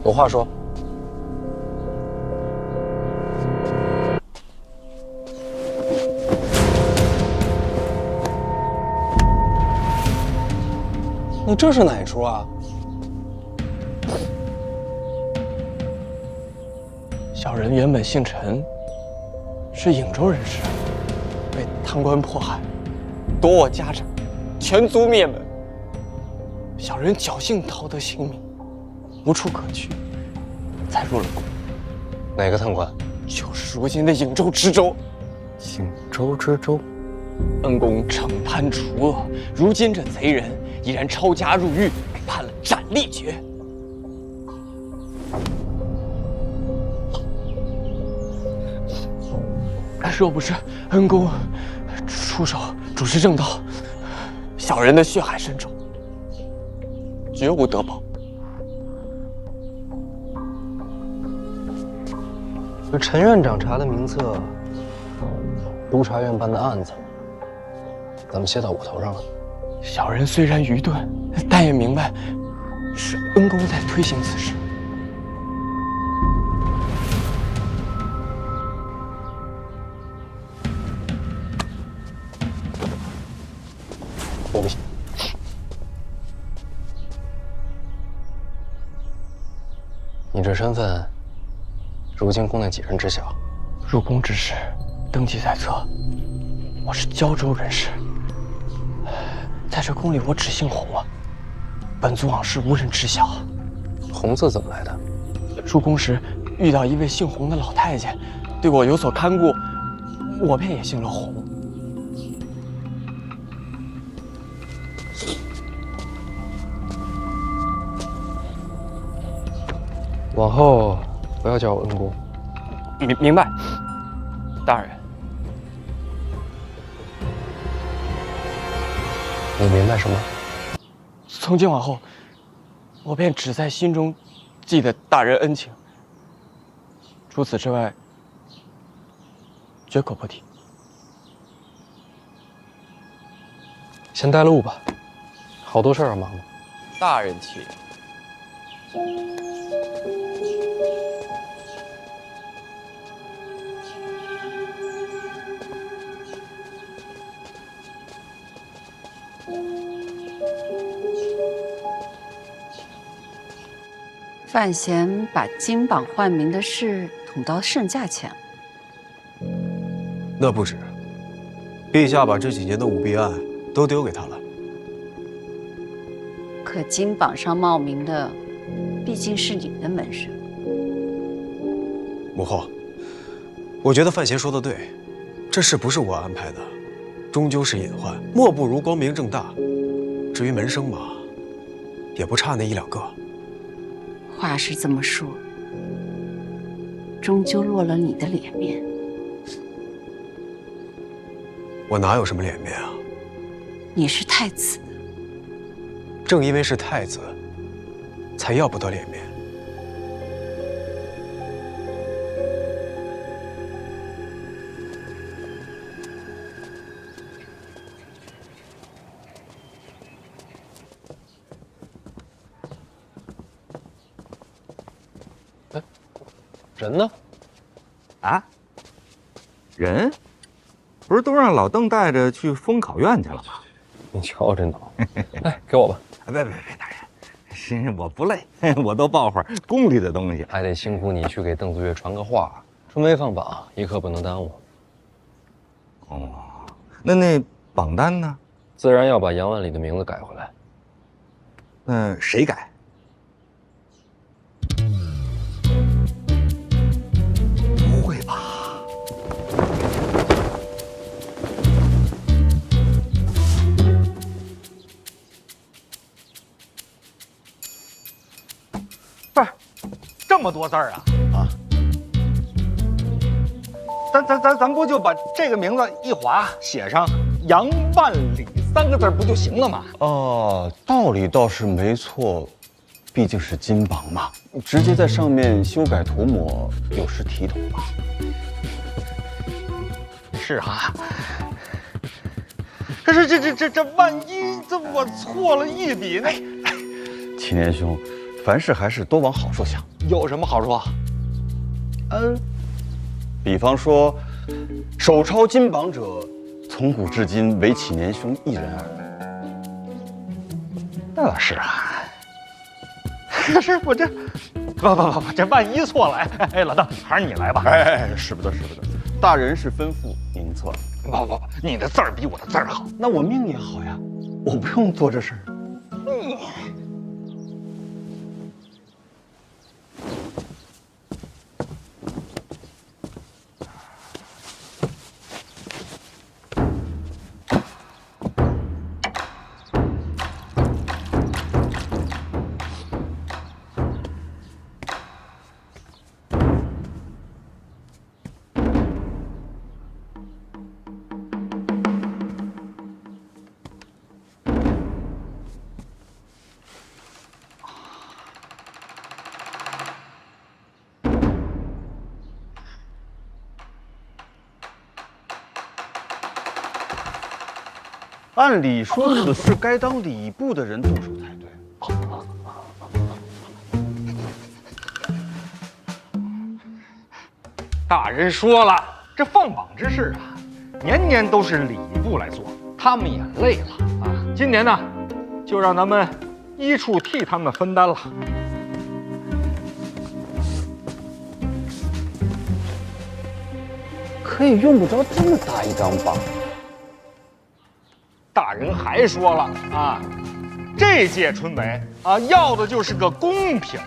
有话说。你这是哪一出啊？小人原本姓陈，是颍州人士，被贪官迫害，夺我家产，全族灭门。小人侥幸逃得性命，无处可去，才入了宫。哪个贪官？就是如今的颍州知州。颍州知州。恩公惩贪除恶，如今这贼人已然抄家入狱，被判了斩立决。若不是恩公出手主持正道，小人的血海深仇，绝无得报。这陈院长查的名册，督察院办的案子，怎么写到我头上了？小人虽然愚钝，但也明白是恩公在推行此事。我不信。你这身份，如今宫内几人知晓？入宫之时，登记在册，我是胶州人士。在这宫里，我只姓洪啊。本族往事无人知晓。洪字怎么来的？入宫时遇到一位姓洪的老太监，对我有所看顾，我便也姓了洪。往后不要叫我恩公。明白，大人。你明白什么？从今往后，我便只在心中记得大人恩情，除此之外，绝口不提。先带路吧，好多事儿要忙呢。大人请。范闲把金榜换名的事捅到圣驾前了。那不止，陛下把这几年的舞弊案都丢给他了。可金榜上冒名的，毕竟是你的门生。母后，我觉得范闲说的对，这事不是我安排的，终究是隐患，莫不如光明正大。至于门生嘛，也不差那一两个。话是这么说，终究落了你的脸面。我哪有什么脸面啊？你是太子，正因为是太子，才要不得脸面。人呢？啊？人？不是都让老邓带着去封考院去了吗？你瞧这脑，哎，给我吧。别，大人，我不累，我都抱会儿宫里的东西。还得辛苦你去给邓子月传个话，春闱放榜，一刻不能耽误。哦，那榜单呢？自然要把杨万里的名字改回来。那谁改？不会吧？不是，这么多字儿啊！啊！咱不就把这个名字一划，写上杨万里3个字不就行了吗？哦，道理倒是没错，毕竟是金榜嘛，直接在上面修改涂抹，有失体统吧。是哈。可是这万一我错了一笔呢？祁年兄，凡事还是多往好处想。有什么好处？比方说，手抄金榜者，从古至今唯启年兄一人耳。是啊。可是我这，不，这万一错了，哎，老邓，还是你来吧。使不得。大人是吩咐，您错了。不，你的字儿比我的字儿好。那我命也好呀，我不用做这事儿。按理说，此事该当礼部的人动手才对。大人说了，这放榜之事啊，年年都是礼部来做，他们也累了啊。今年呢，就让咱们医处替他们分担了。可也用不着这么大一张榜。大人还说了啊，这届春闱啊，要的就是个公平。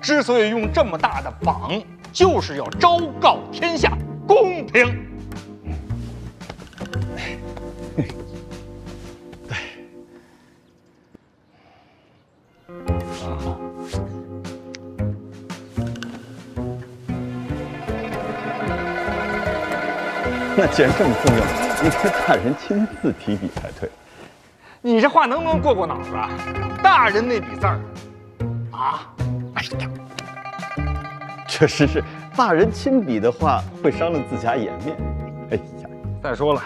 之所以用这么大的榜，就是要昭告天下，公平。那既然这么重要，应该大人亲自提笔才对。你这话能不能过脑子啊？大人那笔字儿，啊，哎呀，确实是，大人亲笔的话会伤了自家颜面。哎呀，再说了，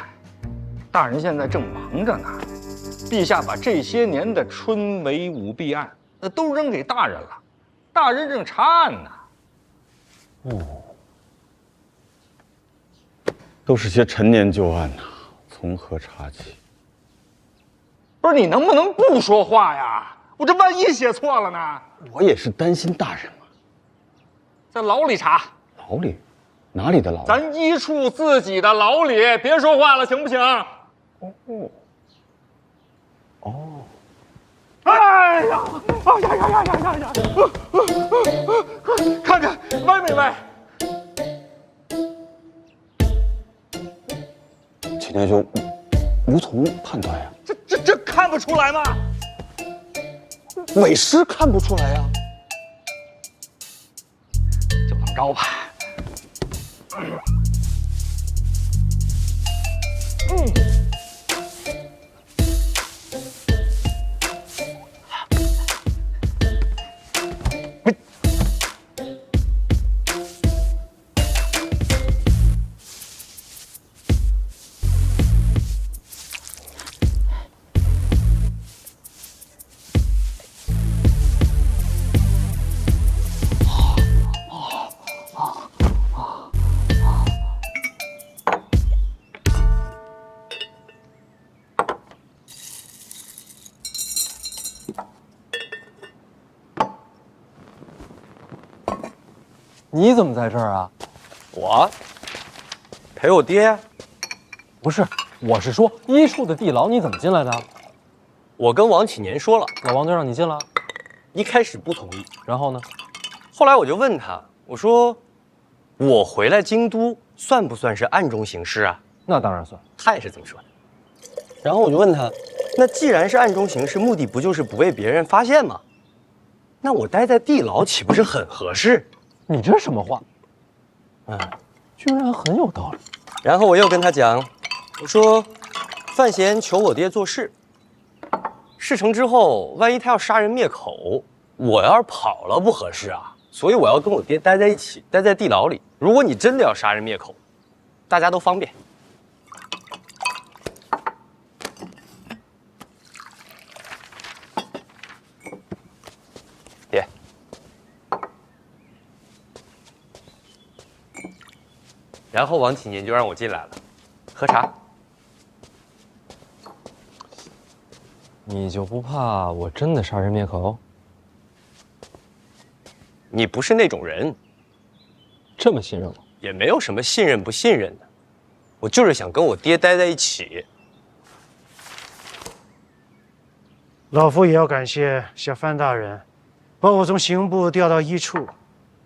大人现在正忙着呢。陛下把这些年的春闱舞弊案，那都扔给大人了，大人正查案呢。都是些陈年旧案呐，从何查起？不是你能不能不说话呀？我这万一写错了呢？我也是担心大人嘛。在牢里查。牢里？哪里的牢？咱医处自己的牢里，别说话了，行不行？哎呀！呀！看看歪没歪？启年兄，无从判断呀。这看不出来吗？伪师看不出来呀。就这么着吧。你怎么在这儿啊？我陪我爹呀。不是，我是说医处的地牢你怎么进来的？我跟王启年说了，老王就让你进了。一开始不同意，然后呢？后来我就问他，我说我回来京都算不算是暗中行事啊？那当然算。他也是这么说的。然后我就问他，那既然是暗中行事，目的不就是不被别人发现吗？那我待在地牢岂不是很合适？你这什么话？居然很有道理。然后我又跟他讲，我说范闲求我爹做事，事成之后，万一他要杀人灭口，我要是跑了不合适啊，所以我要跟我爹待在一起，待在地牢里。如果你真的要杀人灭口，大家都方便。爹，然后王启年就让我进来了，喝茶。你就不怕我真的杀人灭口？你不是那种人，这么信任我？也没有什么信任不信任的，我就是想跟我爹待在一起。老夫也要感谢小范大人，把我从刑部调到一处，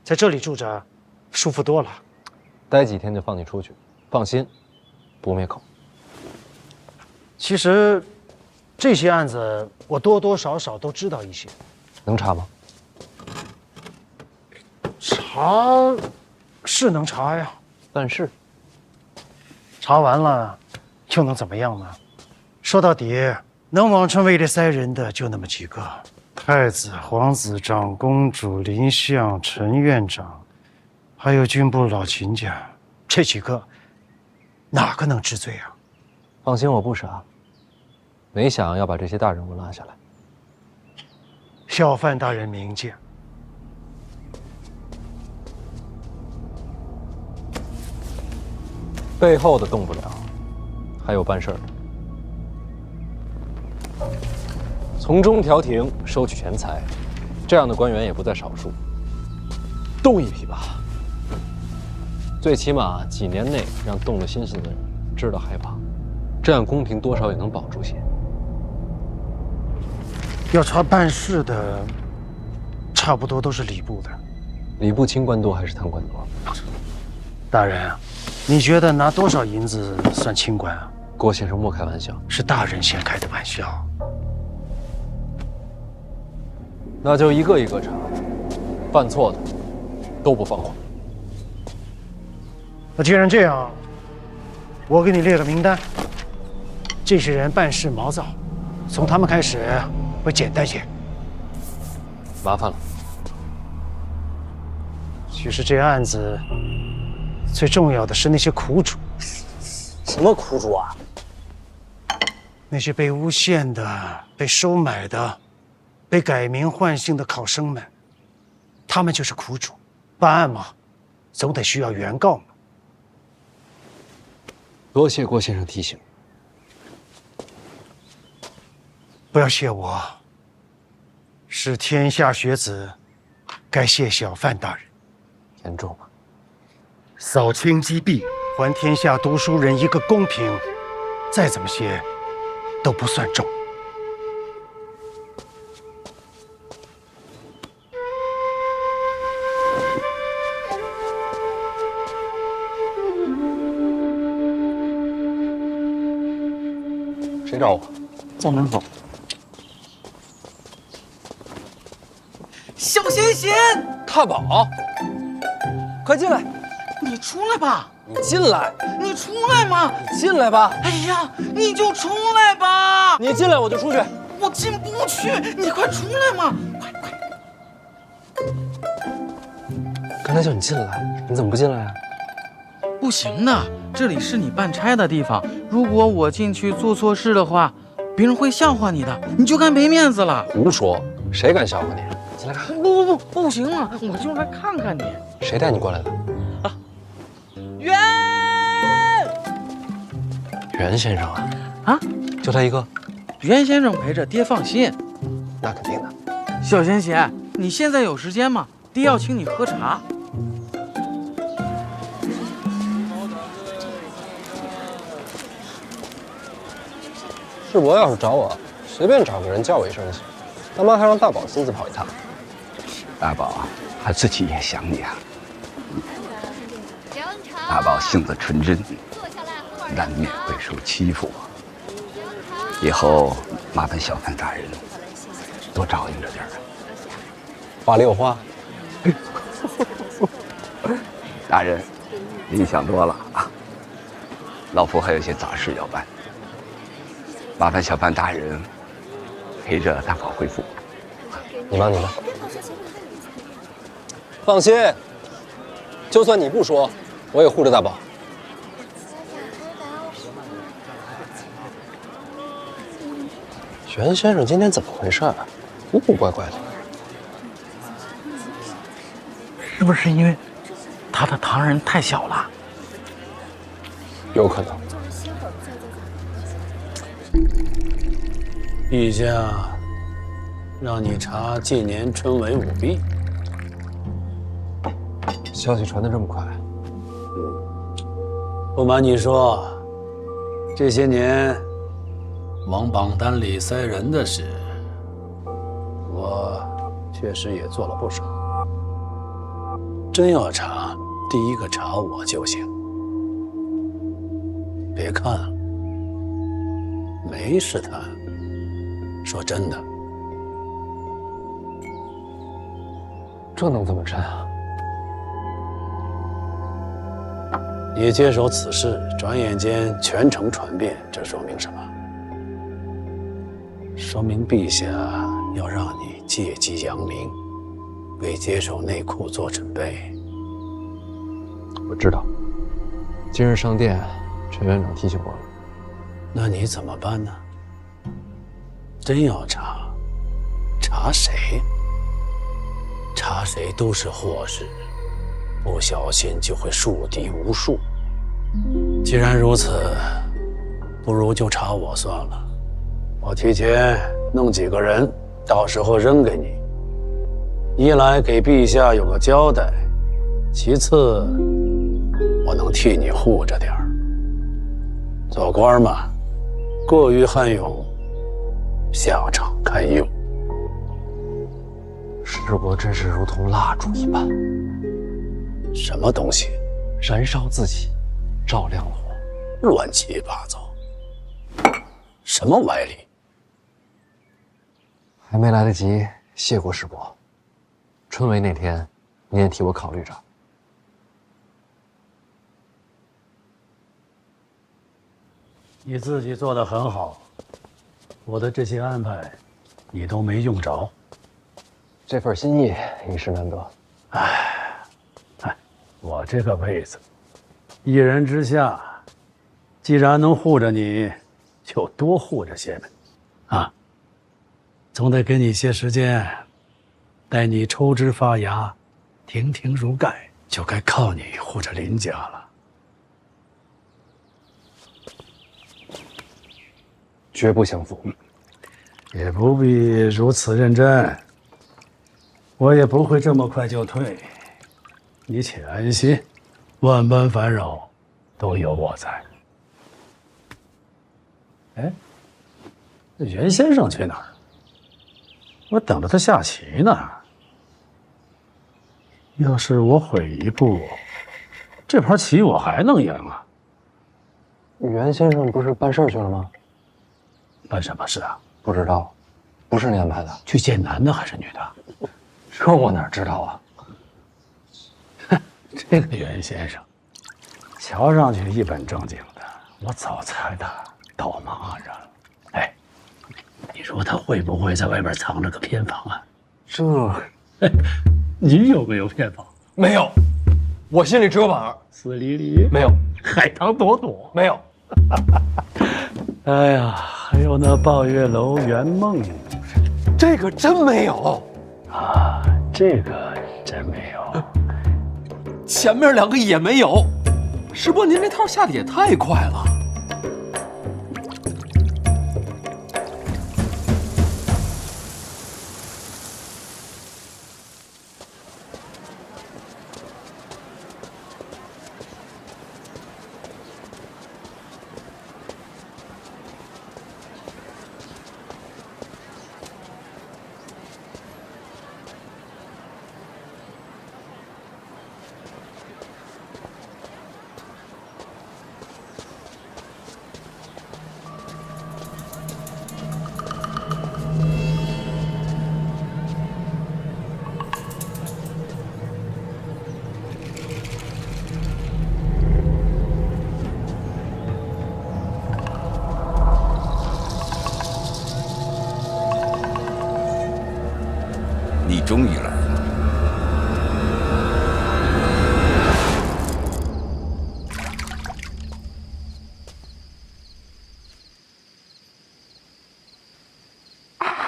在这里住着，舒服多了。待几天就放你出去，放心，不灭口。其实，这些案子我多多少少都知道一些。能查吗？查，是能查呀，但是查完了，又能怎么样呢？说到底，能往城卫里塞人的就那么几个：太子、皇子、长公主、林相、陈院长，还有军部老秦家，这几个，哪个能治罪啊？放心，我不傻。没想要把这些大人物拉下来。小范大人明鉴。背后的动不了，还有办事儿的。从中调停，收取钱财，这样的官员也不在少数。动一批吧，最起码几年内让动了心思的人知道害怕，这样公平多少也能保住些。要查办事的，差不多都是礼部的。礼部清官多还是贪官多？大人，你觉得拿多少银子算清官啊？郭先生莫开玩笑，是大人先开的玩笑。那就一个一个查，犯错的都不放过。那既然这样，我给你列个名单，这些人办事毛躁，从他们开始会简单些。麻烦了。其实这案子最重要的是那些苦主。什么苦主啊？那些被诬陷的、被收买的、被改名换姓的考生们，他们就是苦主。办案嘛，总得需要原告嘛。多谢郭先生提醒。不要谢我，是天下学子，该谢小范大人。严重吗？扫清积弊，还天下读书人一个公平，再怎么谢都不算重。谁找我？在门口。小贤贤，太保，快进来！你出来吧！你进来！你出来嘛！你进来吧！哎呀，你就出来吧！你进来我就出去。我进不去，你快出来嘛！快！刚才叫你进来，你怎么不进来啊？不行的，这里是你办差的地方，如果我进去做错事的话，别人会笑话你的，你就该没面子了。胡说，谁敢笑话你？进来看。不行啊！我就来看看你。谁带你过来的？袁先生啊！啊，就他一个？袁先生陪着，爹放心。那肯定的。小贤贤，你现在有时间吗？爹要请你喝茶。世伯要是找我，随便找个人叫我一声就行。干嘛还让大宝亲自跑一趟？大宝他自己也想你啊。大宝性子纯真，难免会受欺负。以后麻烦小范大人多照应着点儿。话里有话。大人，您想多了啊。老夫还有些杂事要办，麻烦小范大人陪着大宝回府。你忙你的。放心，就算你不说，我也护着大宝。袁先生今天怎么回事啊？古古怪怪的。是不是因为他的唐人太小了？有可能。陛下让你查近年春闱舞弊，消息传得这么快？不瞒你说，这些年往榜单里塞人的事，我确实也做了不少。真要查，第一个查我就行。别看了，没试探。说真的，这能怎么真啊？你接手此事，转眼间全城传遍，这说明什么？说明陛下要让你借机扬名，为接手内库做准备。我知道，今日上殿，陈院长提醒我了。那你怎么办呢？真要查，查谁？查谁都是祸事，不小心就会树敌无数。既然如此，不如就查我算了。我提前弄几个人，到时候扔给你。一来给陛下有个交代，其次我能替你护着点儿。做官嘛，过于悍勇，下场堪忧。世伯真是如同蜡烛一般，什么东西？燃烧自己，照亮了我。乱七八糟，什么歪理？还没来得及谢过世伯，春闱那天，你也替我考虑着。你自己做得很好，我的这些安排，你都没用着。这份心意一时难得。我这个位子，一人之下，既然能护着你，就多护着些呗。啊，总得给你些时间，待你抽枝发芽，亭亭如盖，就该靠你护着林家了。绝不相负。也不必如此认真，我也不会这么快就退。你且安心，万般烦扰都有我在。哎，这袁先生去哪儿？我等着他下棋呢。要是我悔一步，这盘棋我还能赢啊！袁先生不是办事去了吗？办什么事啊？不知道，不是你安排的。去见男的还是女的？这我哪知道啊？这个袁先生，瞧上去一本正经的，我早猜他道貌岸然了。哎，你说他会不会在外边藏着个偏房啊？你有没有偏房？没有，我心里只有婉儿。死离离没有，海棠朵朵没有。哎呀，还有那抱月楼圆梦，这个真没有啊，这个真没有。前面两个也没有，师伯您这套下的也太快了。你终于来了。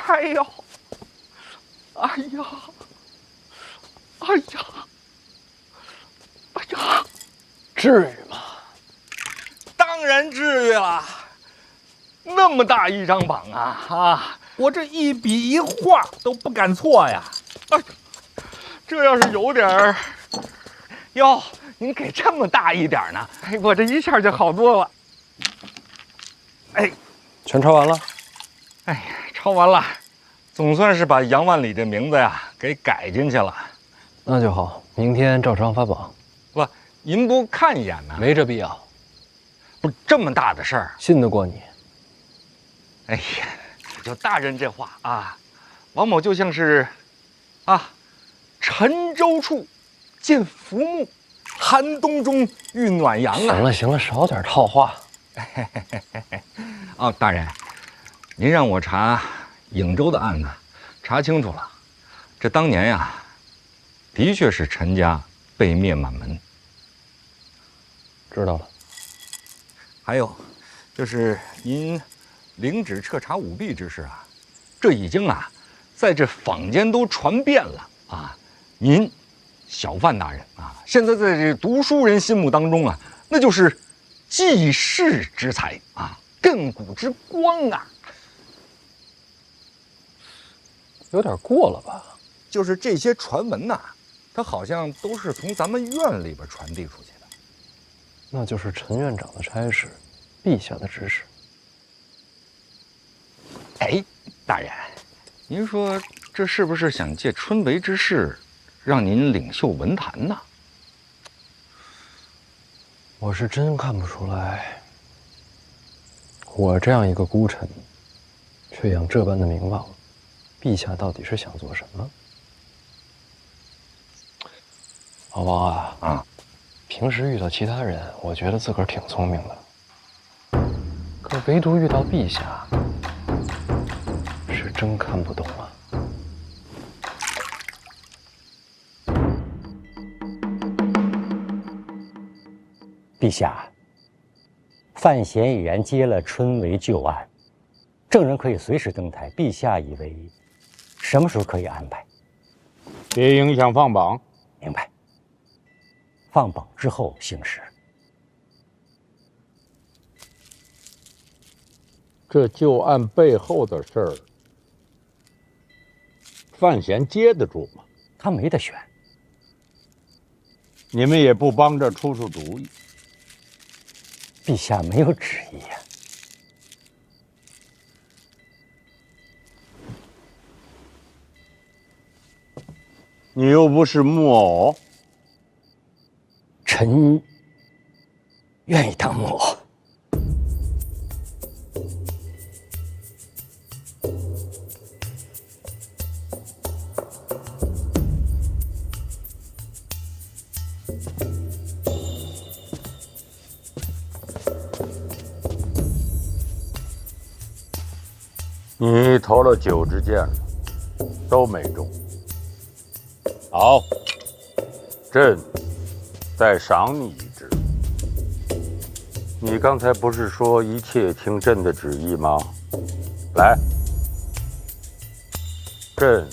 哎呦，哎呀，哎呀，哎呀，至于吗？大然至于了，那么大一张榜啊！我这一笔一画都不敢错呀！啊，这要是有点儿，哟，您给这么大一点呢？哎，我这一下就好多了。哎，全抄完了？哎呀，抄完了，总算是把杨万里这名字呀给改进去了。那就好，明天照常发榜。不，您不看一眼呢？没这必要。不是这么大的事儿，信得过你？哎呀，就大人这话啊，王某就像是，沉舟处见浮木，寒冬中遇暖阳啊。行了行了，少点套话。哦，大人，您让我查颍州的案子，查清楚了，这当年呀，的确是陈家被灭满门。知道了。还有，就是您领旨彻查舞弊之事啊，这已经在这坊间都传遍了啊。您，小范大人啊，现在在这读书人心目当中啊，那就是济世之才啊，亘古之光啊。有点过了吧？就是这些传闻呐，它好像都是从咱们院里边传递出去的。那就是陈院长的差事，陛下的指使。哎，大人，您说这是不是想借春闱之事，让您领袖文坛呢？我是真看不出来，我这样一个孤臣，却养这般的名望，陛下到底是想做什么？老王啊，平时遇到其他人，我觉得自个儿挺聪明的，可唯独遇到陛下，是真看不懂啊。陛下，范闲已然接了春闱旧案，证人可以随时登台。陛下以为什么时候可以安排？别影响放榜。明白。放榜之后行事。这旧案背后的事儿，范闲接得住吗？他没得选。你们也不帮着出出主意。陛下没有旨意呀。你又不是木偶。臣愿意当木偶。你投了9支箭了，都没中。好，朕再赏你1支。你刚才不是说一切听朕的旨意吗？来，朕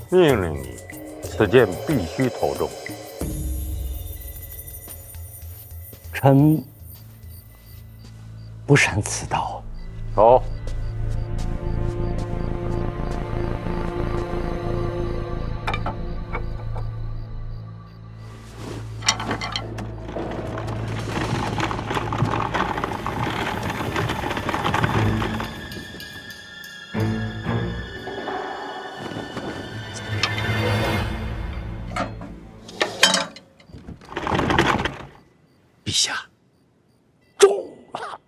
命令你，此箭必须投中。臣不善此道。投。陛下，中了！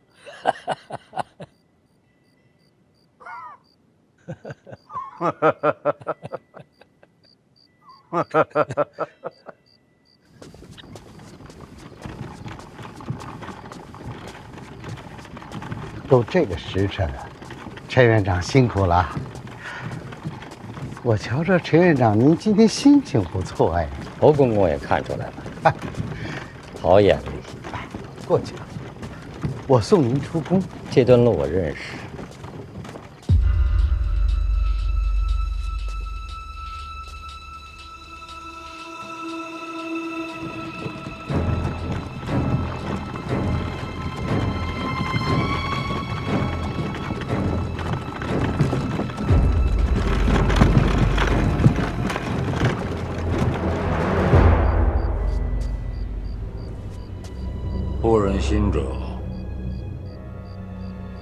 都这个时辰了，陈院长辛苦了。我瞧着陈院长，您今天心情不错哎。侯公公也看出来了，好眼力。过去，我送您出宫。这段路我认识。关心者，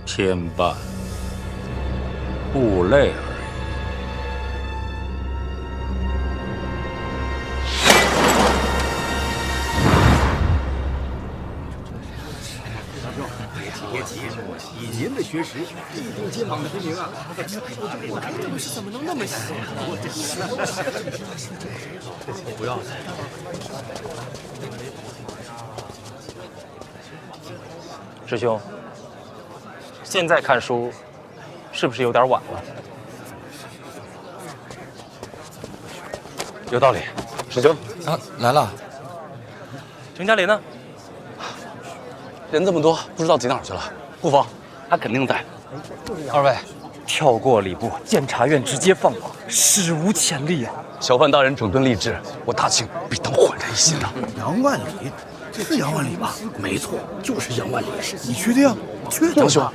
牵绊，物累而已。别急，以您的学识，必定肩膀的分明啊！我这东西怎么能那么小？不要再。师兄，现在看书，是不是有点晚了？有道理，师兄啊，来了。程家林呢？人这么多，不知道挤哪儿去了。顾风，他肯定在。二位，跳过礼部，监察院直接放榜，史无前例啊！小范大人整顿吏治，我大庆必当焕然一新呐。杨万里，是杨万里吧？没错，就是杨万里。你确定？确定。兄，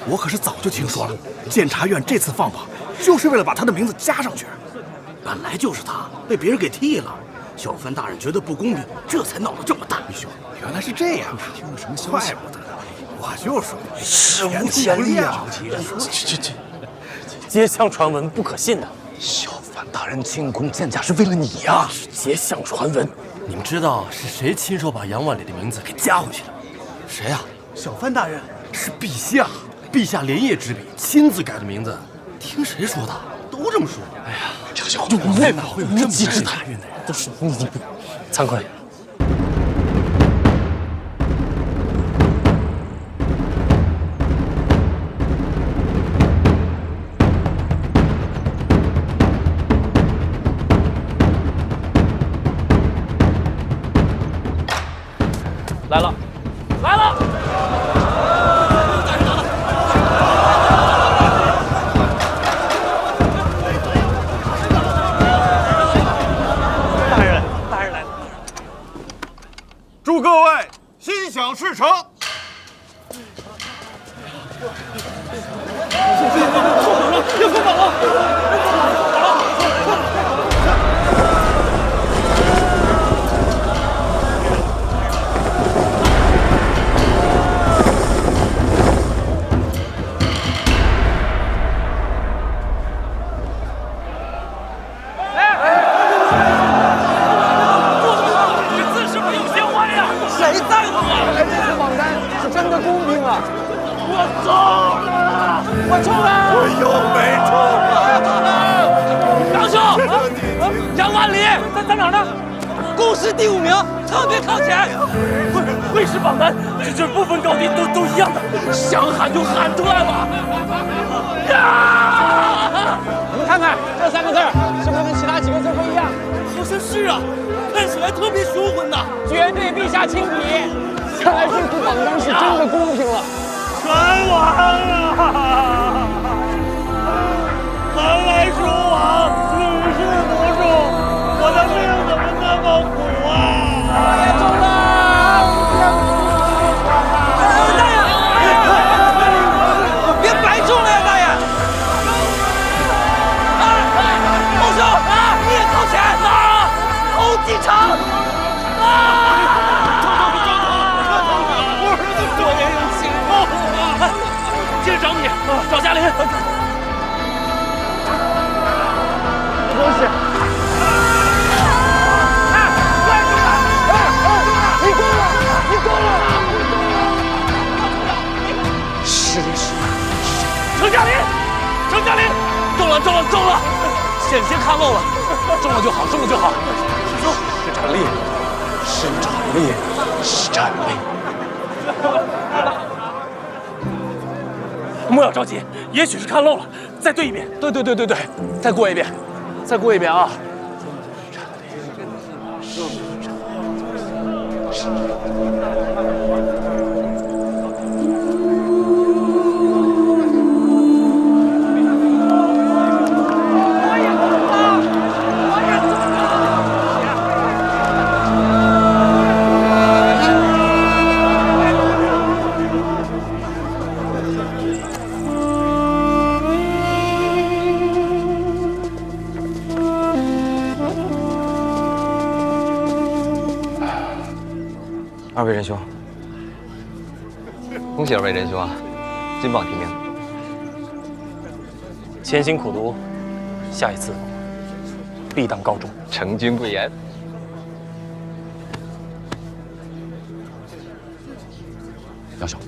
我可是早就听说了，监察院这次放榜，就是为了把他的名字加上去。本来就是他被别人给替了，小范大人觉得不公平，这才闹得这么大。兄，原来是这样啊！听了什么消息？怪不得，我就说史无前例啊！这，街巷传闻不可信的。小范大人进宫见驾是为了你呀！街巷传闻，你们知道是谁亲手把杨万里的名字给加回去的？谁呀？小范大人，是陛下，陛下连夜执笔亲自改的名字。听谁说的？都这么说。哎呀，这个小子哪会有这么机智大运的人？都是你惭愧。来了，来了！大人来了！祝各位心想事成。要封榜了！我中了！我又没中了！杨兄，杨万里在哪儿呢？共试第5名，特别靠前。卫士榜单，这不分高低，都一样的。想喊就喊出来吧！呀！你们看看这3个字，是不是跟其他几个字不一样？好像是啊，看起来特别雄浑呐。绝对陛下亲笔，看来这次榜单是真的公平了。全完了！寒来暑往，屡试不中，我的命怎么那么苦啊！我也中了！大爷，别白中了呀，大爷！孟兄啊，你也靠前啊！欧继承接着找你，找嘉林。恭喜！快住了！你够了！你够了！是。程嘉林，程嘉林，中了！险些看漏了，中了就好，中了就好。师兄，是战力。莫要着急，也许是看漏了，再对一遍。对，再过一遍啊！二位仁兄，恭喜二位仁兄啊，金榜题名。潜心苦读，下一次必当高中。诚君贵言。杨晓，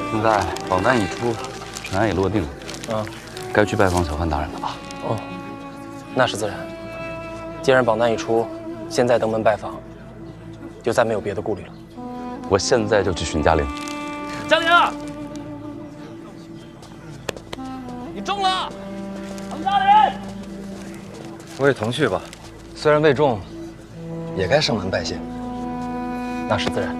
现在榜单已出，尘埃也落定了。该去拜访小范大人了吧？哦，那是自然。既然榜单已出，现在登门拜访，就再没有别的顾虑了。我现在就去询嘉玲。嘉玲，你中了！唐嘉玲，我也同去吧。虽然未中，也该上门拜谢。那是自然。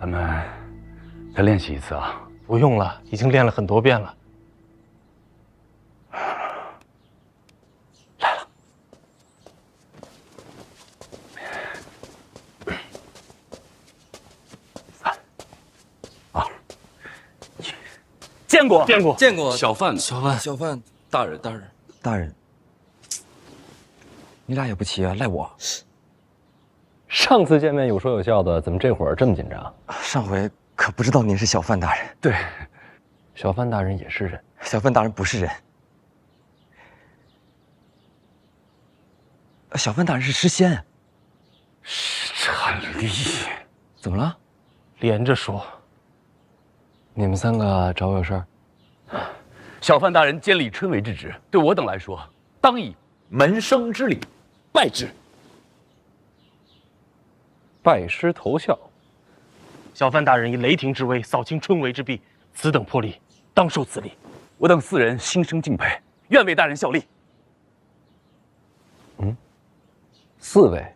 咱们再练习一次啊！不用了，已经练了很多遍了。来了。3、2、1，见过，见过，见过。小范大人，你俩也不齐啊，赖我。上次见面有说有笑的，怎么这会儿这么紧张？上回可不知道您是小范大人。对，小范大人也是人。小范大人不是人，小范大人是诗仙。产力，怎么了？连着说。你们3个找我有事儿？小范大人监理春闱之职，对我等来说，当以门生之礼拜之。拜师投效。小范大人以雷霆之威扫清春闱之弊，此等魄力，当受此礼。我等4人心生敬佩，愿为大人效力。 4位。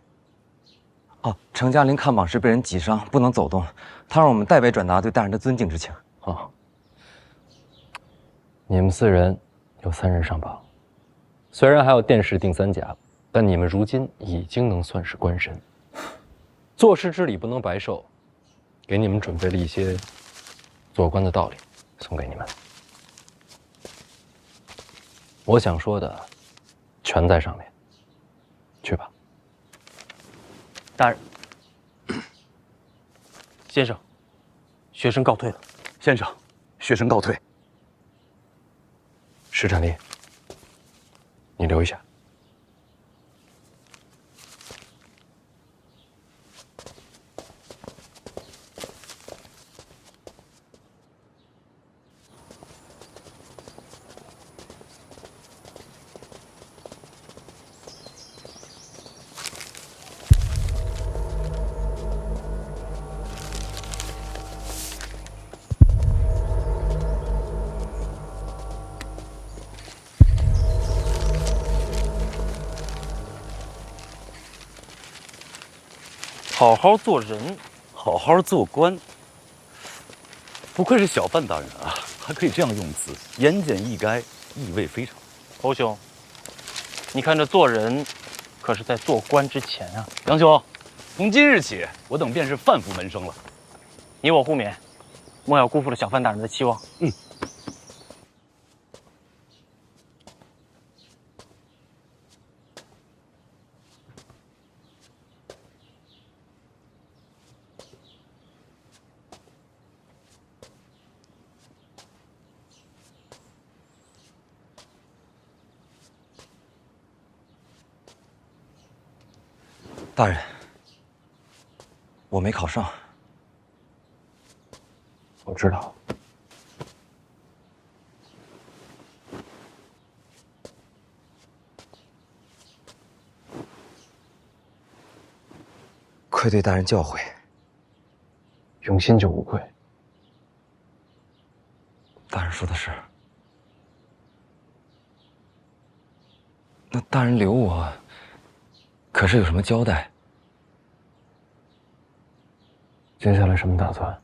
哦，程嘉玲看榜时被人挤伤，不能走动，他让我们代为转达对大人的尊敬之情。好，你们4人有3人上榜，虽然还有殿试定3甲，但你们如今已经能算是官绅。做事之礼不能白受，给你们准备了一些做官的道理，送给你们。我想说的全在上面，去吧。 大人，先生，学生告退了。先生，学生告退。石展立，你留一下。好好做人，好好做官。不愧是小范大人啊，还可以这样用词，言简意赅，意味非常。侯兄，你看这做人，可是在做官之前啊。杨兄，从今日起，我等便是范府门生了。你我互勉，莫要辜负了小范大人的期望。嗯。 大人，我没考上。我知道。愧对大人教诲。用心就无愧。大人说的是。那大人留我，可是有什么交代？ 接下来什么打算？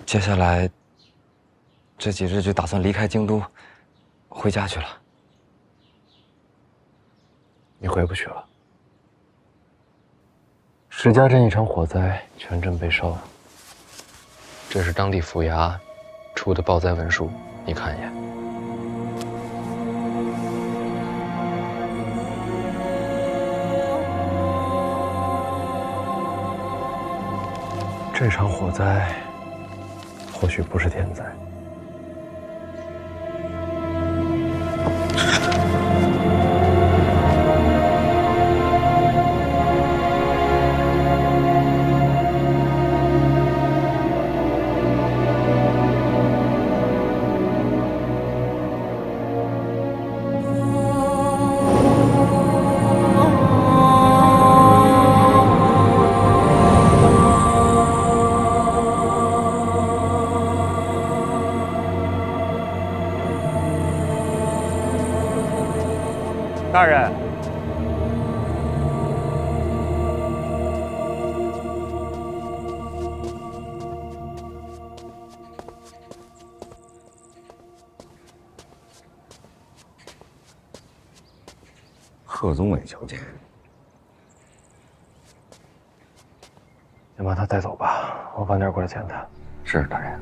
接下来这几日就打算离开京都，回家去了。你回不去了。石家镇一场火灾，全镇被烧。这是当地府衙出的报灾文书，你看一眼。这场火灾或许不是天灾。大人，贺宗伟求见。先把他带走吧，我晚点过来见他。是，大人。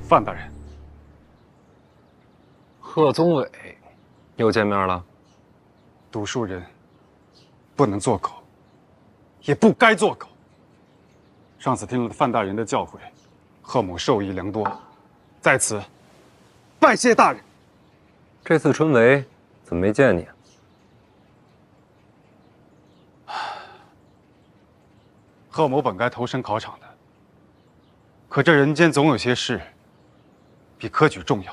范大人，贺宗伟又见面了。读书人不能做狗，也不该做狗。上次听了范大人的教诲，贺某受益良多，在此拜谢大人。这次春闱怎么没见你啊？贺某本该投身考场的，可这人间总有些事比科举重要。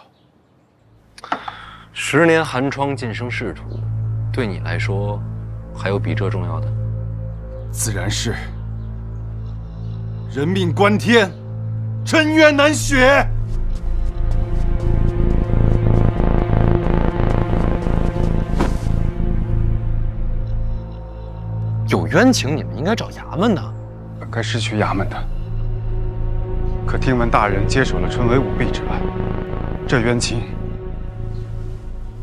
10年寒窗晋升仕途，对你来说，还有比这重要的？自然是。人命关天，沉冤难雪。有冤情，你们应该找衙门的。本该是去衙门的，可听闻大人接手了春闱舞弊之案，这冤情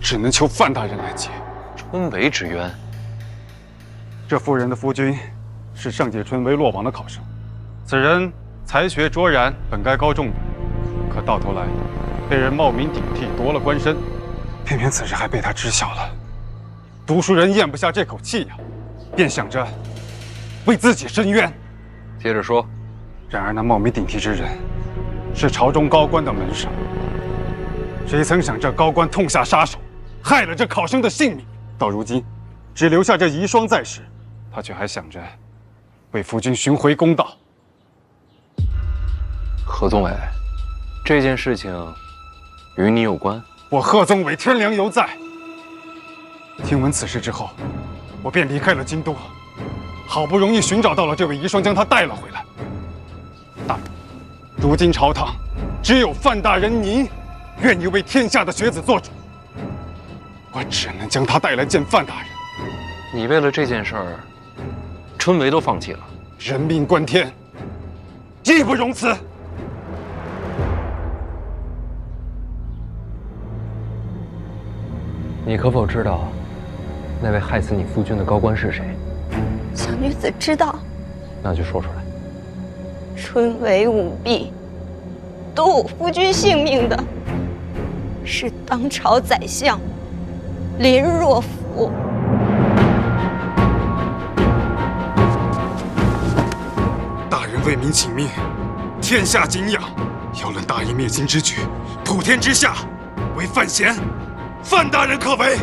只能求范大人来结。春闱之冤，这夫人的夫君是上届春闱落榜的考生，此人才学卓然，本该高中的，可到头来被人冒名顶替，夺了官身，偏偏此事还被他知晓了。读书人咽不下这口气呀，便想着为自己伸冤。接着说。然而那冒名顶替之人是朝中高官的门生，谁曾想这高官痛下杀手，害了这考生的性命。到如今，只留下这遗孀在世，他却还想着为夫君寻回公道。贺宗伟，这件事情与你有关？我贺宗伟天良犹在。听闻此事之后，我便离开了京都，好不容易寻找到了这位遗孀，将她带了回来。大人，如今朝堂只有范大人您愿意为天下的学子做主，我只能将她带来见范大人。你为了这件事儿，春闱都放弃了？人命关天，义不容辞。你可否知道，那位害死你夫君的高官是谁？小女子知道。那就说出来。春闱舞弊，夺我夫君性命的，是当朝宰相林若甫。大人为民请命，天下敬仰。要论大义灭亲之举，普天之下，唯范闲、范大人可为。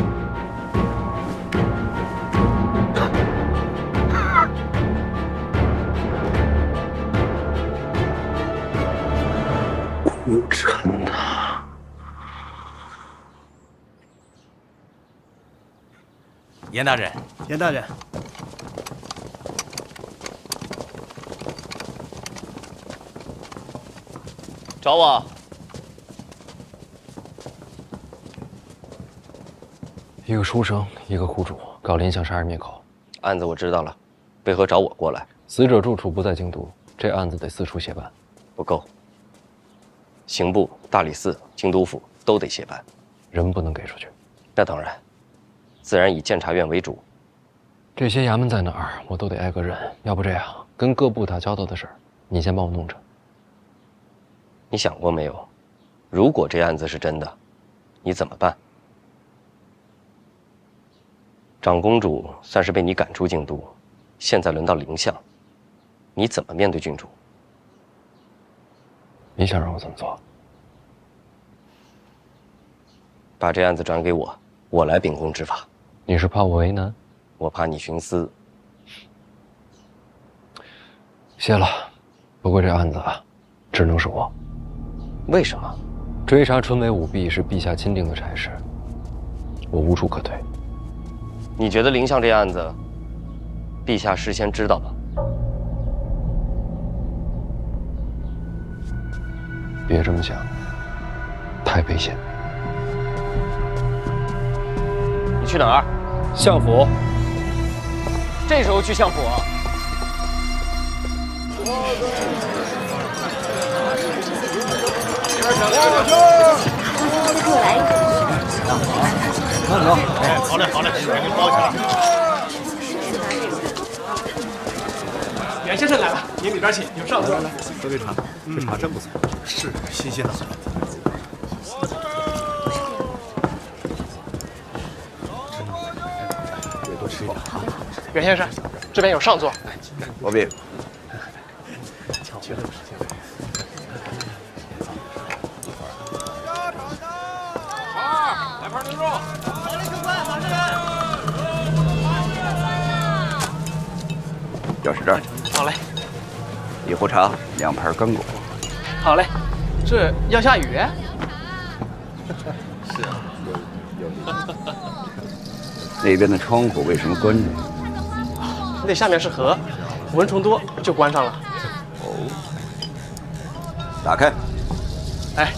无尘呐！严大人，严大人，找我。一个书生，一个苦主，搞林相杀人灭口。案子我知道了，为何找我过来？死者住处不在京都，这案子得四处协办。不够。刑部、大理寺、京都府都得协办，人不能给出去。那当然，自然以监察院为主。这些衙门在哪儿，我都得挨个认。要不这样，跟各部打交道的事儿，你先帮我弄着。你想过没有，如果这案子是真的，你怎么办？长公主算是被你赶出京都，现在轮到林相，你怎么面对郡主？你想让我怎么做？把这案子转给我，我来秉公执法。你是怕我为难？我怕你徇私。谢了，不过这案子啊，只能是我。为什么？追查春梅舞弊是陛下钦定的差事，我无处可退。你觉得林相这案子，陛下事先知道吧？别这么想，太危险。你去哪儿？相府。这时候去相府啊？慢走。哎，好嘞，好嘞，给您包起来。袁先生来了，您里边请，你们上座。来，喝杯茶，这茶真不错，是新鲜的很。别多吃一点啊。袁先生，这边有上座。不必。来盘牛肉。马上就快，马上来。钥匙这儿。好嘞。一壶茶，2盘干果。好嘞。这要下雨？是啊，有。那边的窗户为什么关着？那下面是河，蚊虫多就关上了。哦。打开。哎。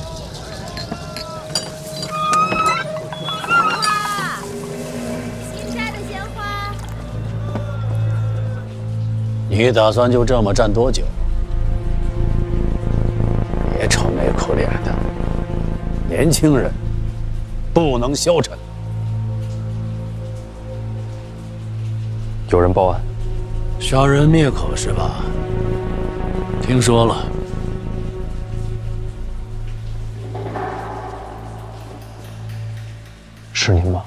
你打算就这么站多久？别愁眉苦脸的，年轻人不能消沉。有人报案，杀人灭口是吧？听说了。是您吗？